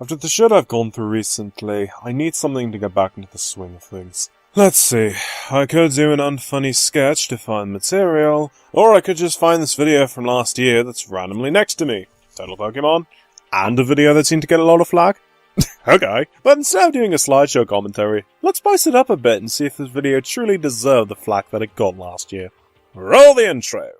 After the shit I've gone through recently, I need something to get back into the swing of things. Let's see, I could do an unfunny sketch to find material, or I could just find this video from last year that's randomly next to me. Total Pokemon, and a video that seemed to get a lot of flack. Okay, but instead of doing a slideshow commentary, let's spice it up a bit and see if this video truly deserved the flack that it got last year. Roll the intro!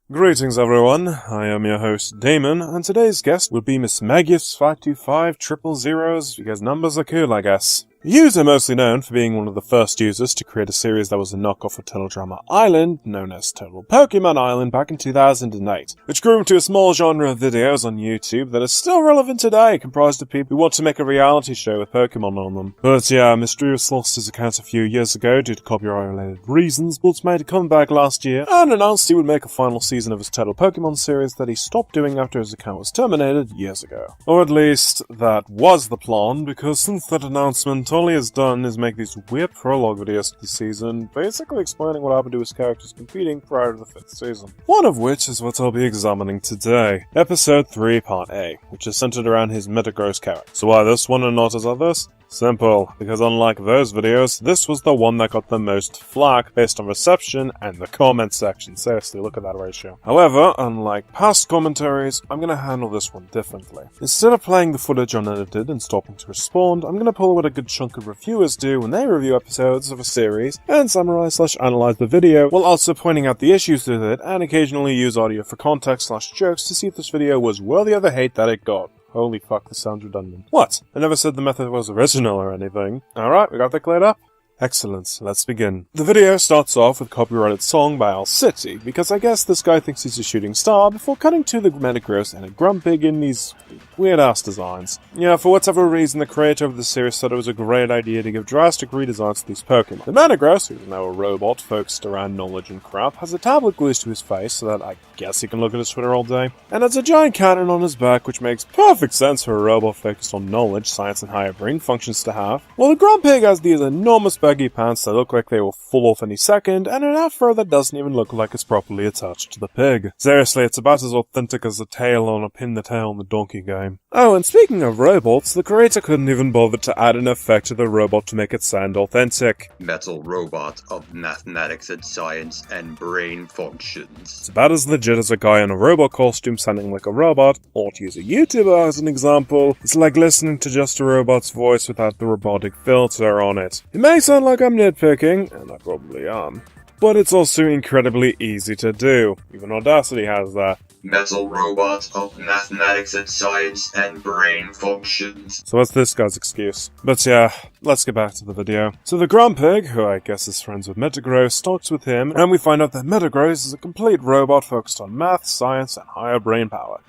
Greetings everyone, I am your host Damon, and today's guest will be Mismagius525's, because numbers are cool I guess. The user mostly known for being one of the first users to create a series that was a knockoff of Total Drama Island, known as Total Pokemon Island back in 2008, which grew into a small genre of videos on YouTube that is still relevant today, comprised of people who want to make a reality show with Pokemon on them. But yeah, Misdreavous lost his account a few years ago due to copyright-related reasons, but made a comeback last year and announced he would make a final season of his Total Pokemon series that he stopped doing after his account was terminated years ago. Or at least, that was the plan, because since that announcement, all he has done is make these weird prologue videos to the season, basically explaining what happened to his characters competing prior to the 5th season. One of which is what I'll be examining today. Episode 3, Part A, which is centered around his Misdreavous character. So why this one and not his others? Simple, because unlike those videos, this was the one that got the most flack based on reception and the comment section. Seriously, look at that ratio. However, unlike past commentaries, I'm going to handle this one differently. Instead of playing the footage unedited and stopping to respond, I'm going to pull what a good chunk of reviewers do when they review episodes of a series and summarize/analyze the video, while also pointing out the issues with it and occasionally use audio for context/jokes to see if this video was worthy of the hate that it got. Holy fuck, this sounds redundant. What? I never said the method was original or anything. Alright, we got that cleared up? Excellent, let's begin. The video starts off with a copyrighted song by Owl City, because I guess this guy thinks he's a shooting star, before cutting to the Misdreavous and a Grumpig in these weird-ass designs. Yeah, for whatever reason, the creator of the series thought it was a great idea to give drastic redesigns to these Pokemon. The Misdreavous, who's now a robot focused around knowledge and crap, has a tablet glued to his face so that I guess he can look at his Twitter all day, and has a giant cannon on his back, which makes perfect sense for a robot focused on knowledge, science, and higher brain functions to have, while the Grumpig has these enormous baggy pants that look like they will fall off any second, and an afro that doesn't even look like it's properly attached to the pig. Seriously, it's about as authentic as the tail on a Pin the Tail on the Donkey game. Oh, and speaking of robots, the creator couldn't even bother to add an effect to the robot to make it sound authentic. Metal robot of mathematics and science and brain functions. It's about as legit as a guy in a robot costume sounding like a robot, or to use a YouTuber as an example, it's like listening to just a robot's voice without the robotic filter on it. It may sound like I'm nitpicking, and I probably am, but it's also incredibly easy to do. Even Audacity has that. Metal robot of mathematics and science and brain functions. So what's this guy's excuse? But yeah, let's get back to the video. So the Grumpig, who I guess is friends with Misdreavous, talks with him, and we find out that Misdreavous is a complete robot focused on math, science, and higher brain power.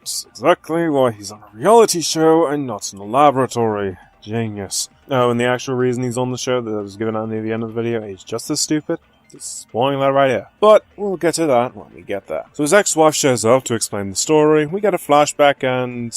It's exactly why he's on a reality show and not in a laboratory. Genius. Oh, and the actual reason he's on the show that was given out near the end of the video, he's just as stupid. Just spoiling that right here. But we'll get to that when we get there. So his ex-wife shows up to explain the story, we get a flashback and...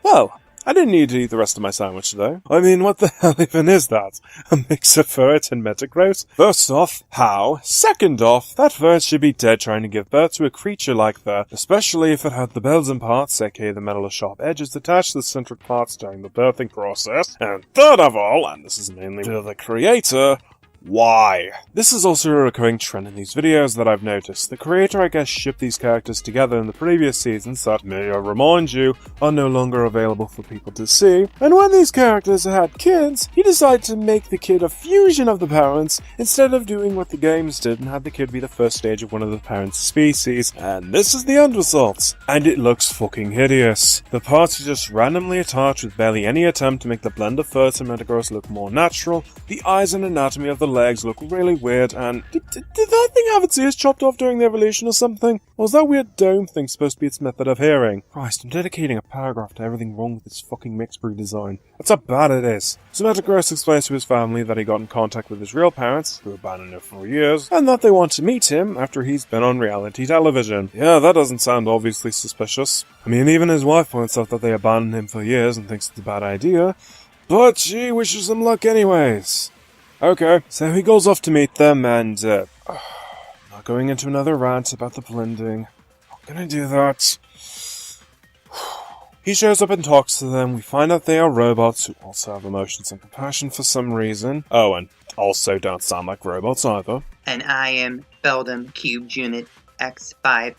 well, I didn't need to eat the rest of my sandwich today. I mean, what the hell even is that? A mix of ferret and Misdreavous? First off, how? Second off, that ferret should be dead trying to give birth to a creature like that, especially if it had the bells and parts, aka the metal or sharp edges, attached to the central parts during the birthing process. And third of all, and this is mainly to the creator, why? This is also a recurring trend in these videos that I've noticed. The creator, I guess, shipped these characters together in the previous seasons that, may I remind you, are no longer available for people to see. And when these characters had kids, he decided to make the kid a fusion of the parents, instead of doing what the games did and had the kid be the first stage of one of the parents' species. And this is the end result. And it looks fucking hideous. The parts are just randomly attached with barely any attempt to make the blend of fur and Misdreavous look more natural. The eyes and anatomy of the legs look really weird, and did that thing have its ears chopped off during the evolution or something? Or was that weird dome thing supposed to be its method of hearing? Christ, I'm dedicating a paragraph to everything wrong with this fucking mixed breed design. That's how bad it is. So Misdreavous explains to his family that he got in contact with his real parents, who abandoned him for years, and that they want to meet him after he's been on reality television. Yeah, that doesn't sound obviously suspicious. I mean, even his wife points out that they abandoned him for years and thinks it's a bad idea, but she wishes him luck anyways. Okay, so he goes off to meet them and, not going into another rant about the blending. Not gonna do that. He shows up and talks to them. We find out they are robots who also have emotions and compassion for some reason. Oh, and also don't sound like robots either. And I am Beldam Cubed Unit X54.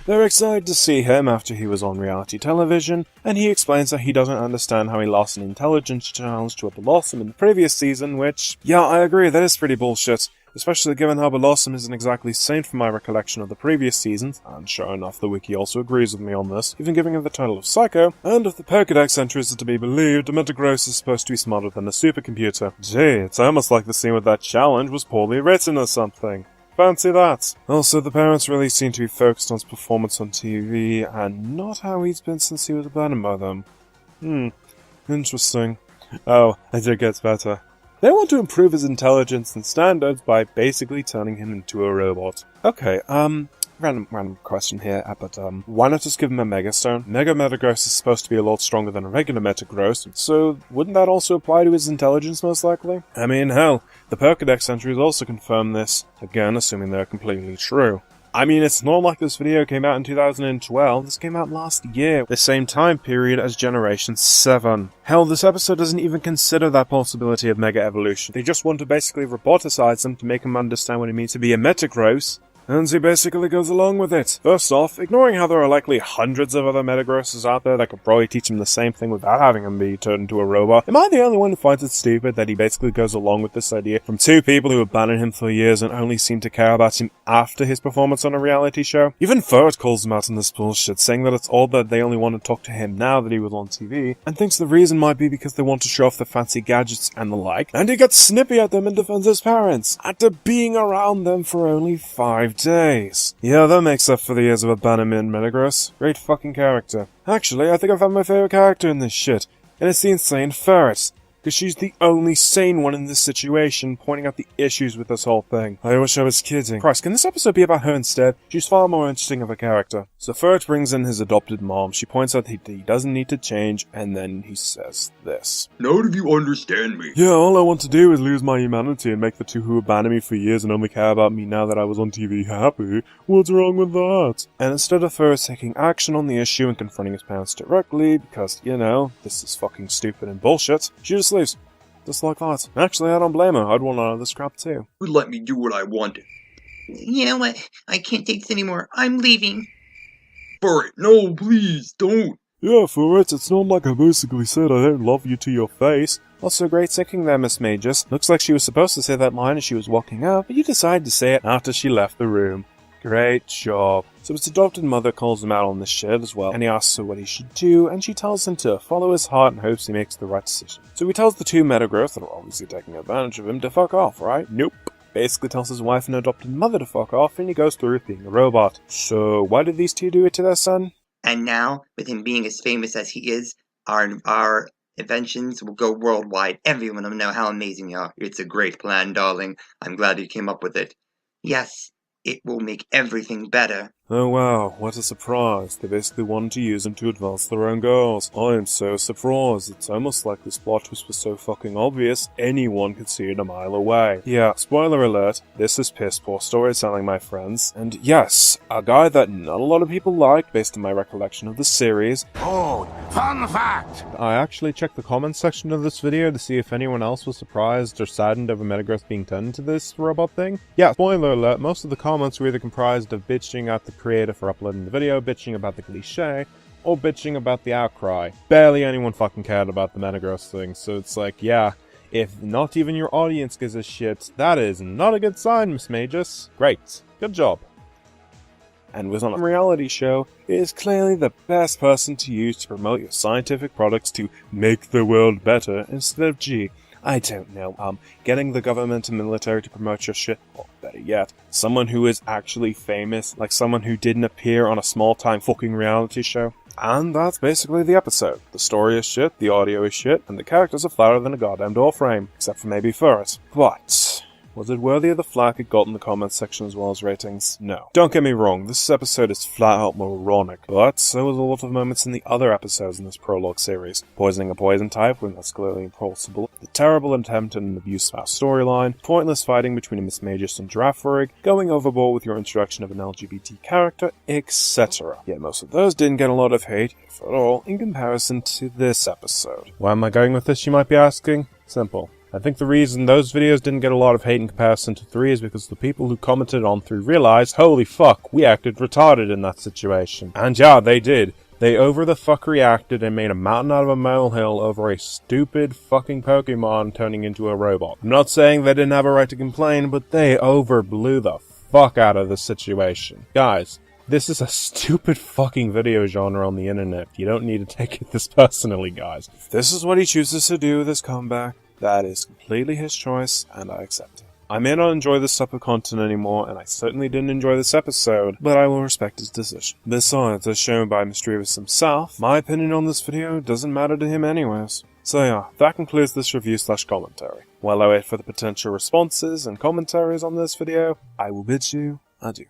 They're excited to see him after he was on reality television, and he explains that he doesn't understand how he lost an intelligence challenge to a Blossom in the previous season, which, yeah, I agree, that is pretty bullshit. Especially given how Blossom isn't exactly sane from my recollection of the previous seasons, and sure enough, the Wiki also agrees with me on this, even giving him the title of Psycho, and if the Pokédex entries are to be believed, Metagross is supposed to be smarter than a supercomputer. Gee, it's almost like the scene with that challenge was poorly written or something. Fancy that. Also, the parents really seem to be focused on his performance on TV, and not how he's been since he was abandoned by them. Interesting. Oh, I think it gets better. They want to improve his intelligence and standards by basically turning him into a robot. Okay, random question here, but why not just give him a Megastone? Mega Metagross is supposed to be a lot stronger than a regular Metagross, so wouldn't that also apply to his intelligence most likely? I mean, hell, the Pokédex entries also confirm this, again assuming they're completely true. I mean, it's not like this video came out in 2012, this came out last year, the same time period as Generation 7. Hell, this episode doesn't even consider that possibility of Mega Evolution. They just want to basically roboticize him to make him understand what it means to be a Metagross, and he basically goes along with it. First off, ignoring how there are likely hundreds of other Metagrosses out there that could probably teach him the same thing without having him be turned into a robot, am I the only one who finds it stupid that he basically goes along with this idea from two people who abandoned him for years and only seem to care about him after his performance on a reality show? Even Furt calls him out on this bullshit, saying that it's odd that they only want to talk to him now that he was on TV, and thinks the reason might be because they want to show off their fancy gadgets and the like, and he gets snippy at them and defends his parents, after being around them for only 5 days. Yeah, that makes up for the years of abandonment, Metagross. Great fucking character. Actually, I think I found my favorite character in this shit, and it's the insane Ferret. Because she's the only sane one in this situation, pointing out the issues with this whole thing. I wish I was kidding. Christ, can this episode be about her instead? She's far more interesting of a character. So Ferret brings in his adopted mom. She points out that he doesn't need to change, and then he says this. Now do you understand me? Yeah, all I want to do is lose my humanity and make the two who abandoned me for years and only care about me now that I was on TV happy. What's wrong with that? And instead of Ferret taking action on the issue and confronting his parents directly, because, you know, this is fucking stupid and bullshit, she just leaves. Just like that. Actually, I don't blame her. I'd want out of this crap too. Would let me do what I wanted. You know what? I can't take this anymore. I'm leaving. Ferret, no, please, don't. Yeah, Ferret, it's not like I basically said I don't love you to your face. Also, great thinking there, Mismagius. Looks like she was supposed to say that line as she was walking out, but you decided to say it after she left the room. Great job. So his adopted mother calls him out on this shit as well, and he asks her what he should do, and she tells him to follow his heart and hopes he makes the right decision. So he tells the two Metagross that are obviously taking advantage of him to fuck off, right? Nope. Basically tells his wife and adopted mother to fuck off, and he goes through with being a robot. So why did these two do it to their son? And now, with him being as famous as he is, our inventions will go worldwide. Everyone will know how amazing you are. It's a great plan, darling. I'm glad you came up with it. Yes, it will make everything better. Oh wow, what a surprise. They basically wanted to use him to advance their own goals. I am so surprised. It's almost like this plot twist was so fucking obvious, anyone could see it a mile away. Yeah, spoiler alert, this is piss poor storytelling, my friends. And yes, a guy that not a lot of people like, based on my recollection of the series. Oh, fun fact! I actually checked the comments section of this video to see if anyone else was surprised or saddened over Metagross being turned into this robot thing. Yeah, spoiler alert, most of the comments were either comprised of bitching at the creator for uploading the video, bitching about the cliche, or bitching about the outcry. Barely anyone fucking cared about the Metagross thing, so it's like, yeah, if not even your audience gives a shit, that is not a good sign, Mismagius. Great. Good job. And was on a reality show, it is clearly the best person to use to promote your scientific products to make the world better instead of, gee, I don't know, getting the government and military to promote your shit, or better yet, someone who is actually famous, like someone who didn't appear on a small-time fucking reality show. And that's basically the episode. The story is shit, the audio is shit, and the characters are flatter than a goddamn door frame, except for maybe Ferret. But Was it worthy of the flack it got in the comments section as well as ratings? No. Don't get me wrong, this episode is flat out moronic, but so was a lot of moments in the other episodes in this prologue series. Poisoning a poison type when that's clearly impossible, the terrible attempt at an abuse spouse storyline, pointless fighting between a Mismagius and Draforig, going overboard with your introduction of an LGBT character, etc. Yet most of those didn't get a lot of hate, if at all, in comparison to this episode. Why am I going with this, you might be asking? Simple. I think the reason those videos didn't get a lot of hate in comparison to 3 is because the people who commented on 3 realized, holy fuck, we acted retarded in that situation. And yeah, they did. They over the fuck reacted and made a mountain out of a molehill over a stupid fucking Pokemon turning into a robot. I'm not saying they didn't have a right to complain, but they overblew the fuck out of the situation. Guys, this is a stupid fucking video genre on the internet. You don't need to take it this personally, guys. If this is what he chooses to do with his comeback, that is completely his choice, and I accept it. I may not enjoy this type of content anymore, and I certainly didn't enjoy this episode, but I will respect his decision. Besides, as shown by Misdreavous himself, my opinion on this video doesn't matter to him anyways. So yeah, that concludes this review/commentary. While I wait for the potential responses and commentaries on this video, I will bid you adieu.